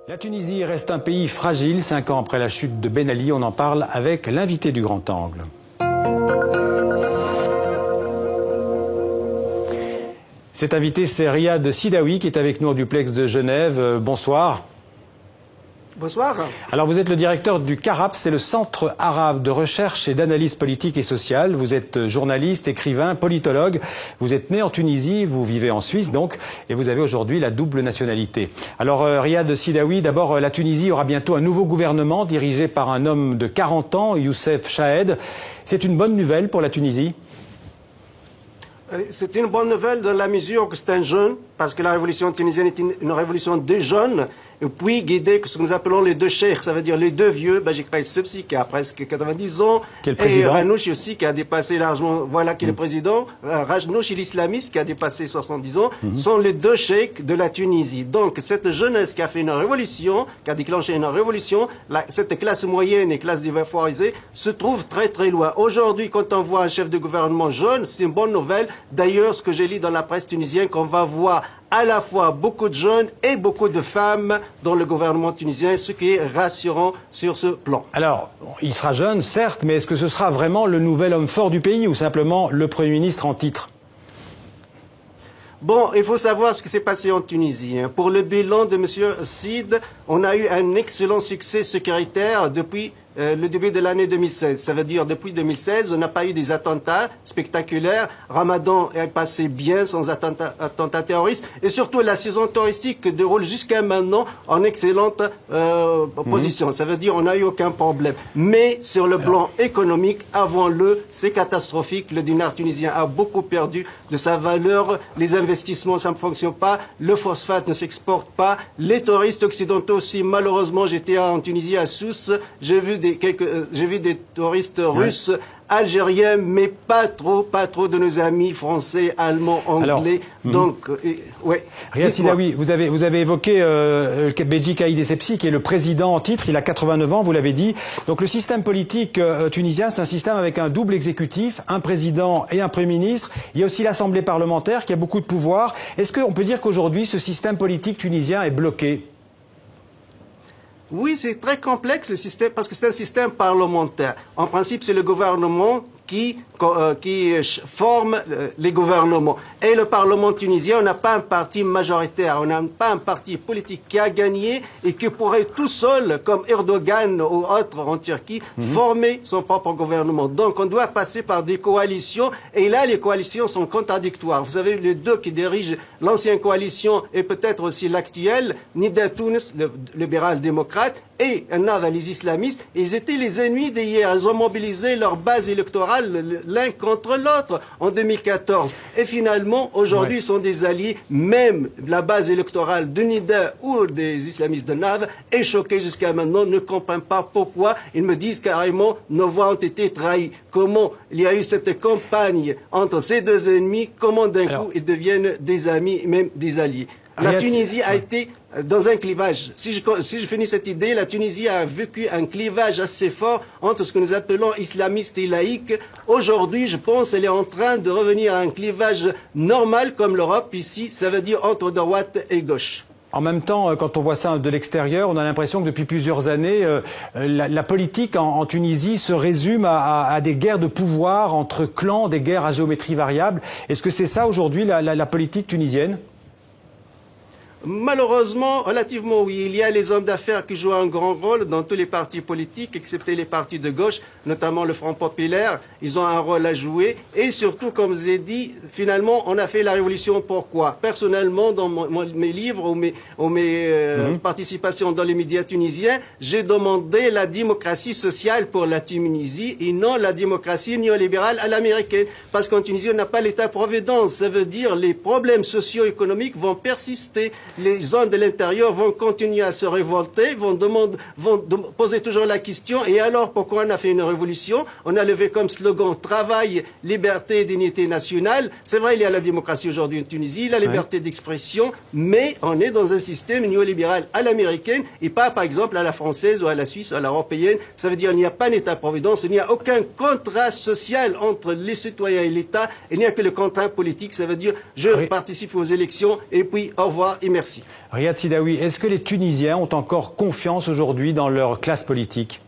La Tunisie reste un pays fragile, 5 ans après la chute de Ben Ali. On en parle avec l'invité du Grand Angle. Cet invité, c'est Riyad Sidaoui qui est avec nous au duplex de Genève. Bonsoir. Bonsoir. Alors vous êtes le directeur du CARAPS, c'est le Centre arabe de recherche et d'analyse politique et sociale. Vous êtes journaliste, écrivain, politologue. Vous êtes né en Tunisie, vous vivez en Suisse donc, et vous avez aujourd'hui la double nationalité. Alors Riyad Sidaoui, d'abord la Tunisie aura bientôt un nouveau gouvernement dirigé par un homme de 40 ans, Youssef Chahed. C'est une bonne nouvelle pour la Tunisie ? C'est une bonne nouvelle dans la mesure que c'est un jeune, parce que la révolution tunisienne est une révolution des jeunes, et puis guidée que ce que nous appelons les deux cheikhs, ça veut dire les deux vieux, Bajik Sebsi qui a presque 90 ans, et Ranouchi aussi qui a dépassé largement, voilà qui est le président, Ranouchi l'islamiste qui a dépassé 70 ans, sont les deux cheikhs de la Tunisie. Donc cette jeunesse qui a fait une révolution, qui a déclenché une révolution, cette classe moyenne et classe défavorisée se trouve très très loin. Aujourd'hui, quand on voit un chef de gouvernement jeune, c'est une bonne nouvelle. D'ailleurs, ce que j'ai lu dans la presse tunisienne, qu'on va voir à la fois beaucoup de jeunes et beaucoup de femmes dans le gouvernement tunisien, ce qui est rassurant sur ce plan. Alors, il sera jeune, certes, mais est-ce que ce sera vraiment le nouvel homme fort du pays ou simplement le Premier ministre en titre ? Bon, il faut savoir ce qui s'est passé en Tunisie. Pour le bilan de M. Sid, on a eu un excellent succès sécuritaire depuis le début de l'année 2016. Ça veut dire depuis 2016, on n'a pas eu des attentats spectaculaires. Ramadan est passé bien sans attentats terroristes. Et surtout, la saison touristique déroule jusqu'à maintenant en excellente position. Ça veut dire qu'on n'a eu aucun problème. Mais sur le plan économique, avouons-le, c'est catastrophique. Le dinar tunisien a beaucoup perdu de sa valeur. Les investissements, ça ne fonctionne pas. Le phosphate ne s'exporte pas. Les touristes occidentaux aussi, malheureusement, j'étais en Tunisie à Sousse, j'ai vu des touristes russes, algériens, mais pas trop de nos amis français, allemands, anglais. Donc, ouais. Riyad Sidaoui, vous avez évoqué Bajik Sebsi, qui est le président en titre. Il a 89 ans, vous l'avez dit. Donc, le système politique tunisien, c'est un système avec un double exécutif, un président et un premier ministre. Il y a aussi l'Assemblée parlementaire qui a beaucoup de pouvoir. Est-ce qu'on peut dire qu'aujourd'hui, ce système politique tunisien est bloqué ? Oui, c'est très complexe le système parce que c'est un système parlementaire. En principe, c'est le gouvernement qui forme les gouvernements. Et le Parlement tunisien, on n'a pas un parti majoritaire, on n'a pas un parti politique qui a gagné et qui pourrait tout seul, comme Erdogan ou autres en Turquie, former son propre gouvernement. Donc on doit passer par des coalitions et là les coalitions sont contradictoires. Vous savez, les deux qui dirigent l'ancienne coalition et peut-être aussi l'actuelle, Nida Tounes, le libéral-démocrate, et Ennahda, les islamistes, ils étaient les ennemis d'hier. Ils ont mobilisé leur base électorale l'un contre l'autre en 2014. Et finalement, aujourd'hui, ils sont des alliés. Même la base électorale de Nida ou des islamistes d'Ennahda est choquée jusqu'à maintenant, ne comprend pas pourquoi. Ils me disent carrément, nos voix ont été trahies. Comment il y a eu cette campagne entre ces deux ennemis, comment d'un coup ils deviennent des amis, même des alliés. La Tunisie a été dans un clivage. Si je finis cette idée, la Tunisie a vécu un clivage assez fort entre ce que nous appelons islamistes et laïcs. Aujourd'hui, je pense qu'elle est en train de revenir à un clivage normal comme l'Europe ici, ça veut dire entre droite et gauche. En même temps, quand on voit ça de l'extérieur, on a l'impression que depuis plusieurs années, la politique en Tunisie se résume à des guerres de pouvoir entre clans, des guerres à géométrie variable. Est-ce que c'est ça aujourd'hui la politique tunisienne ? Malheureusement, relativement oui. Il y a les hommes d'affaires qui jouent un grand rôle dans tous les partis politiques, excepté les partis de gauche, notamment le Front populaire. Ils ont un rôle à jouer. Et surtout, comme je vous ai dit, finalement, on a fait la révolution. Pourquoi ? Personnellement, dans mes livres ou mes participations dans les médias tunisiens, j'ai demandé la démocratie sociale pour la Tunisie et non la démocratie néolibérale à l'américaine. Parce qu'en Tunisie, on n'a pas l'État-providence. Ça veut dire les problèmes socio-économiques vont persister. Les zones de l'intérieur vont continuer à se révolter, vont poser toujours la question, et alors pourquoi on a fait une révolution? On a levé comme slogan travail, liberté, dignité nationale. C'est vrai, il y a la démocratie aujourd'hui en Tunisie, la liberté d'expression, mais on est dans un système néolibéral à l'américaine et pas par exemple à la française ou à la suisse ou à l'européenne. Ça veut dire qu'il n'y a pas d'État-providence, il n'y a aucun contrat social entre les citoyens et l'État, il n'y a que le contrat politique. Ça veut dire je participe aux élections et puis au revoir et merci. Merci. Riyad Sidaoui, est-ce que les Tunisiens ont encore confiance aujourd'hui dans leur classe politique?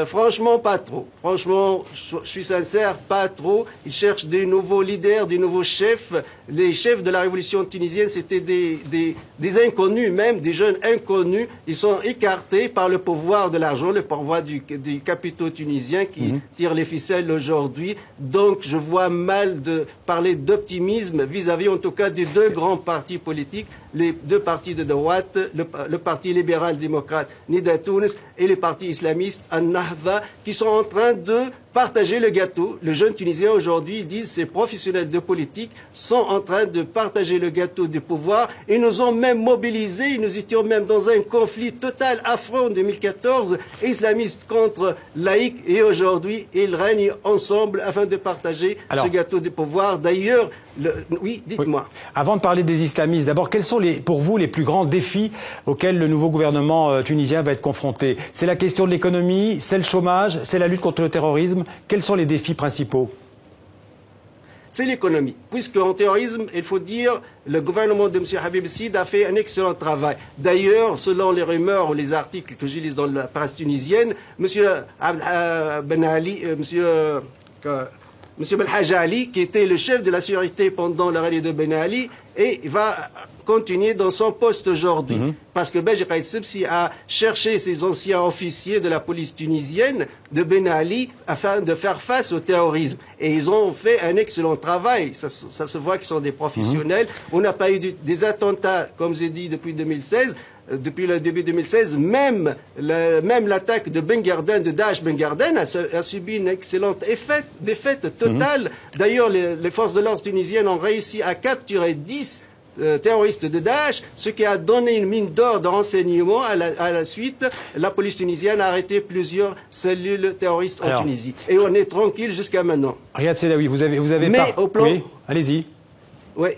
Franchement, pas trop. Franchement, je suis sincère, pas trop. Ils cherchent des nouveaux leaders, des nouveaux chefs. Les chefs de la révolution tunisienne, c'était des inconnus, même des jeunes inconnus. Ils sont écartés par le pouvoir de l'argent, le pouvoir du capitaux tunisien qui tire les ficelles aujourd'hui. Donc, je vois mal de parler d'optimisme vis-à-vis, en tout cas, des deux grands partis politiques, les deux partis de droite, le parti libéral-démocrate Nida Tounes et les partis islamistes Al-Nahda, qui sont en train de partager le gâteau. Les jeunes Tunisiens aujourd'hui disent ces professionnels de politique sont en train de partager le gâteau du pouvoir et nous ont même mobilisés. Nous étions même dans un conflit total affreux en 2014, islamistes contre laïcs, et aujourd'hui ils règnent ensemble afin de partager ce gâteau du pouvoir. D'ailleurs, oui, dites-moi. Oui. Avant de parler des islamistes, d'abord, quels sont pour vous les plus grands défis auxquels le nouveau gouvernement tunisien va être confronté? C'est la question de l'économie, c'est le chômage, c'est la lutte contre le terrorisme. Quels sont les défis principaux? C'est l'économie. Puisque en terrorisme, il faut dire, le gouvernement de M. Habib Sid a fait un excellent travail. D'ailleurs, selon les rumeurs ou les articles que je lis dans la presse tunisienne, M. Ben Ali, M. Belhaj Ali, qui était le chef de la sécurité pendant le rallye de Ben Ali, et va continuer dans son poste aujourd'hui. Parce que Beji Qaïd Sebsi a cherché ses anciens officiers de la police tunisienne de Ben Ali afin de faire face au terrorisme. Et ils ont fait un excellent travail. Ça se voit qu'ils sont des professionnels. On n'a pas eu des attentats, comme j'ai dit, depuis 2016. Depuis le début 2016, même l'attaque de Ben Garden, de Daesh Ben Garden, a subi une excellente défaite totale. D'ailleurs, les forces de l'ordre tunisiennes ont réussi à capturer 10 terroristes de Daesh, ce qui a donné une mine d'or de renseignements. À la suite, la police tunisienne a arrêté plusieurs cellules terroristes en Tunisie. Et on est tranquille jusqu'à maintenant. Riyad Sidaoui, vous avez au plan... Oui, allez-y. Oui.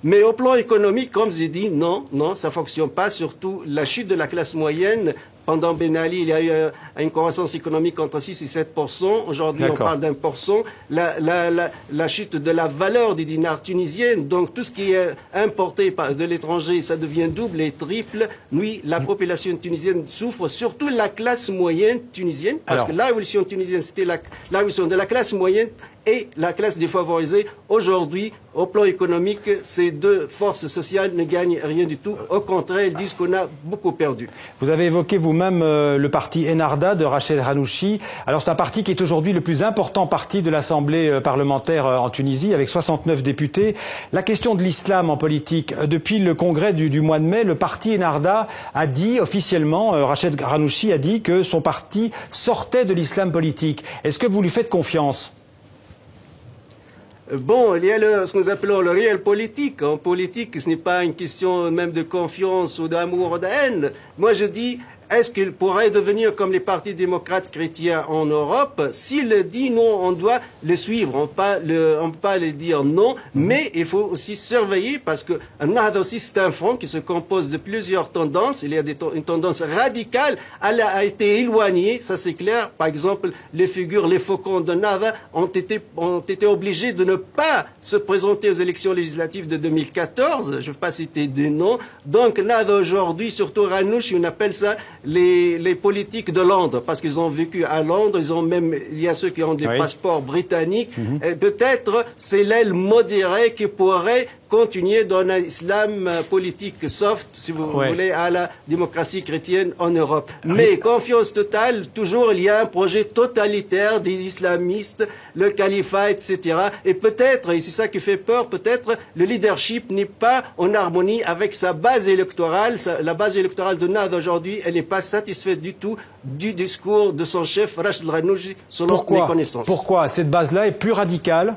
Mais au plan économique, comme j'ai dit, non, ça ne fonctionne pas. Surtout la chute de la classe moyenne. Pendant Ben Ali, il y a eu une croissance économique entre 6 et 7%. Aujourd'hui, on parle d'1%. La chute de la valeur des dinars tunisiennes, donc tout ce qui est importé de l'étranger, ça devient double et triple. Oui, la population tunisienne souffre, surtout la classe moyenne tunisienne, parce que la révolution tunisienne, c'était la révolution de la classe moyenne et la classe défavorisée. Aujourd'hui, au plan économique, ces deux forces sociales ne gagnent rien du tout. Au contraire, ils disent qu'on a beaucoup perdu. Vous avez évoqué vous-même le parti Ennahda de Rached Ghannouchi. Alors c'est un parti qui est aujourd'hui le plus important parti de l'Assemblée parlementaire en Tunisie, avec 69 députés. La question de l'islam en politique, depuis le congrès du mois de mai, le parti Ennahda a dit officiellement, Rached Ghannouchi a dit que son parti sortait de l'islam politique. Est-ce que vous lui faites confiance ? Bon, il y a ce que nous appelons le réel politique. En politique, ce n'est pas une question même de confiance ou d'amour ou de haine. Moi, je dis, est-ce qu'il pourrait devenir comme les partis démocrates chrétiens en Europe? S'il le dit non, on doit le suivre. On ne peut pas le dire non, mais il faut aussi surveiller parce que Ennahda aussi, c'est un front qui se compose de plusieurs tendances. Il y a une tendance radicale. Elle a été éloignée, ça c'est clair. Par exemple, les figures, les faucons d'Ennahda ont été obligés de ne pas se présenter aux élections législatives de 2014. Je ne veux pas citer des noms. Donc Ennahda aujourd'hui, surtout Ranouchi, on appelle ça les politiques de Londres, parce qu'ils ont vécu à Londres, il y a ceux qui ont des passeports britanniques, et peut-être c'est l'aile modérée qui pourrait continuer dans un islam politique soft, si vous voulez, à la démocratie chrétienne en Europe. Mais confiance totale, toujours il y a un projet totalitaire des islamistes, le califat, etc. Et peut-être, et c'est ça qui fait peur, peut-être le leadership n'est pas en harmonie avec sa base électorale. La base électorale de Ennahda aujourd'hui, elle n'est pas satisfaite du tout du discours de son chef, Rached Ghannouchi, selon mes connaissances. Pourquoi cette base-là est plus radicale?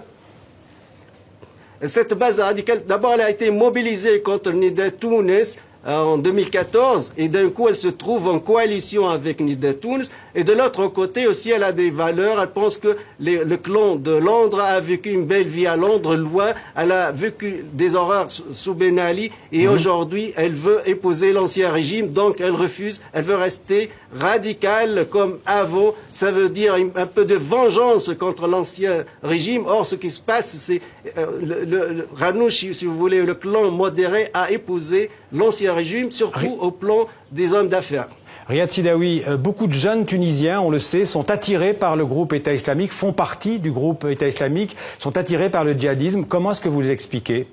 Cette base radicale, d'abord, elle a été mobilisée contre Nida Tounes en 2014 et d'un coup, elle se trouve en coalition avec Nida Tounes. Et de l'autre côté aussi, elle a des valeurs. Elle pense que le clan de Londres a vécu une belle vie à Londres, loin. Elle a vécu des horreurs sous Ben Ali et aujourd'hui, elle veut épouser l'ancien régime. Donc, elle refuse. Elle veut rester radicale comme avant. Ça veut dire un peu de vengeance contre l'ancien régime. Or, ce qui se passe, c'est le Ranouch, si vous voulez, le clan modéré a épousé l'ancien régime, surtout au plan des hommes d'affaires. Riyad Sidaoui, beaucoup de jeunes Tunisiens, on le sait, sont attirés par le groupe État islamique, font partie du groupe État islamique, sont attirés par le djihadisme. Comment est-ce que vous l'expliquez ?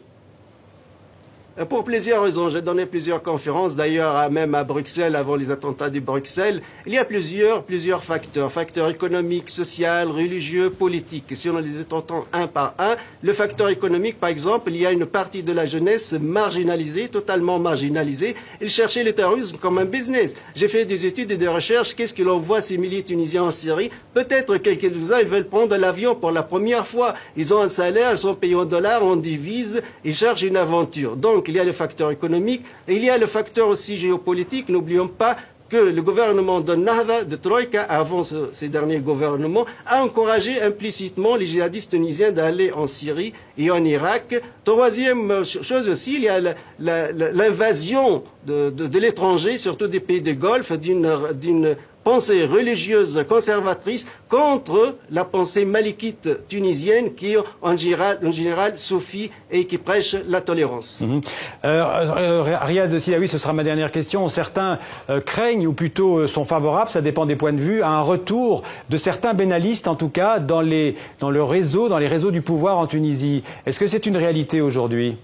Pour plusieurs raisons. J'ai donné plusieurs conférences, d'ailleurs même à Bruxelles, avant les attentats de Bruxelles. Il y a plusieurs facteurs. Facteurs économiques, sociaux, religieux, politiques. Si on les entend un par un, le facteur économique, par exemple, il y a une partie de la jeunesse marginalisée, totalement marginalisée. Ils cherchaient le terrorisme comme un business. J'ai fait des études et des recherches. Qu'est-ce que l'on voit ces milliers de Tunisiens en Syrie? Peut-être quelques-uns, ils veulent prendre l'avion pour la première fois. Ils ont un salaire, ils sont payés en dollars, en devises. Ils cherchent une aventure. Donc, il y a le facteur économique et il y a le facteur aussi géopolitique. N'oublions pas que le gouvernement de Nahda, de Troïka, avant ces derniers gouvernements, a encouragé implicitement les djihadistes tunisiens d'aller en Syrie et en Irak. Troisième chose aussi, il y a l'invasion de l'étranger, surtout des pays de Golfe, d'une pensée religieuse conservatrice contre la pensée malikite tunisienne qui est en général soufie et qui prêche la tolérance. Riyad Sidaoui, ce sera ma dernière question. Certains craignent ou plutôt sont favorables, ça dépend des points de vue, à un retour de certains benalistes en tout cas dans les réseaux du pouvoir en Tunisie. Est-ce que c'est une réalité aujourd'hui ?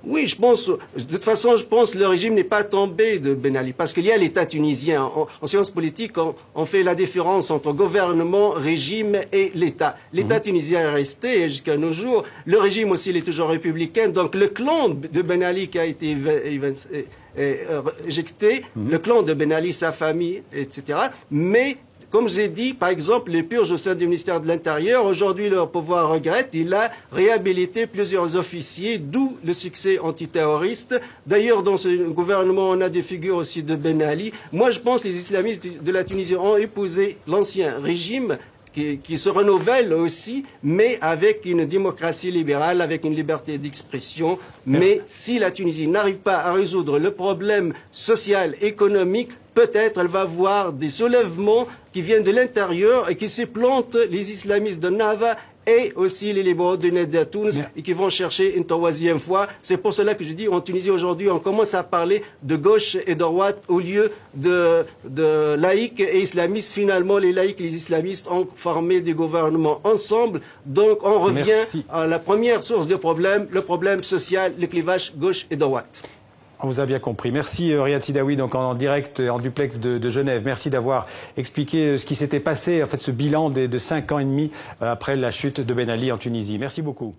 Oui, de toute façon, je pense que le régime n'est pas tombé de Ben Ali, parce qu'il y a l'État tunisien. En sciences politiques, on fait la différence entre gouvernement, régime et l'État. L'État tunisien est resté jusqu'à nos jours. Le régime aussi, il est toujours républicain. Donc le clan de Ben Ali qui a été éjecté, le clan de Ben Ali, sa famille, etc. Mais comme j'ai dit, par exemple, les purges au sein du ministère de l'Intérieur, aujourd'hui, leur pouvoir regrette. Il a réhabilité plusieurs officiers, d'où le succès antiterroriste. D'ailleurs, dans ce gouvernement, on a des figures aussi de Ben Ali. Moi, je pense que les islamistes de la Tunisie ont épousé l'ancien régime qui se renouvelle aussi, mais avec une démocratie libérale, avec une liberté d'expression. Mais si la Tunisie n'arrive pas à résoudre le problème social, économique, peut-être elle va voir des soulèvements qui viennent de l'intérieur et qui supplantent les islamistes de Nahda et aussi les libéraux de Nahda Tunis et qui vont chercher une troisième fois. C'est pour cela que je dis en Tunisie aujourd'hui, on commence à parler de gauche et de droite au lieu de laïcs et islamistes. Finalement, les laïcs et les islamistes ont formé des gouvernements ensemble. Donc on revient à la première source de problème, le problème social, le clivage gauche et droite. On vous a bien compris. Merci Riyad Sidaoui, donc en direct, en duplex de Genève. Merci d'avoir expliqué ce qui s'était passé, en fait, ce bilan de 5 ans et demi après la chute de Ben Ali en Tunisie. Merci beaucoup.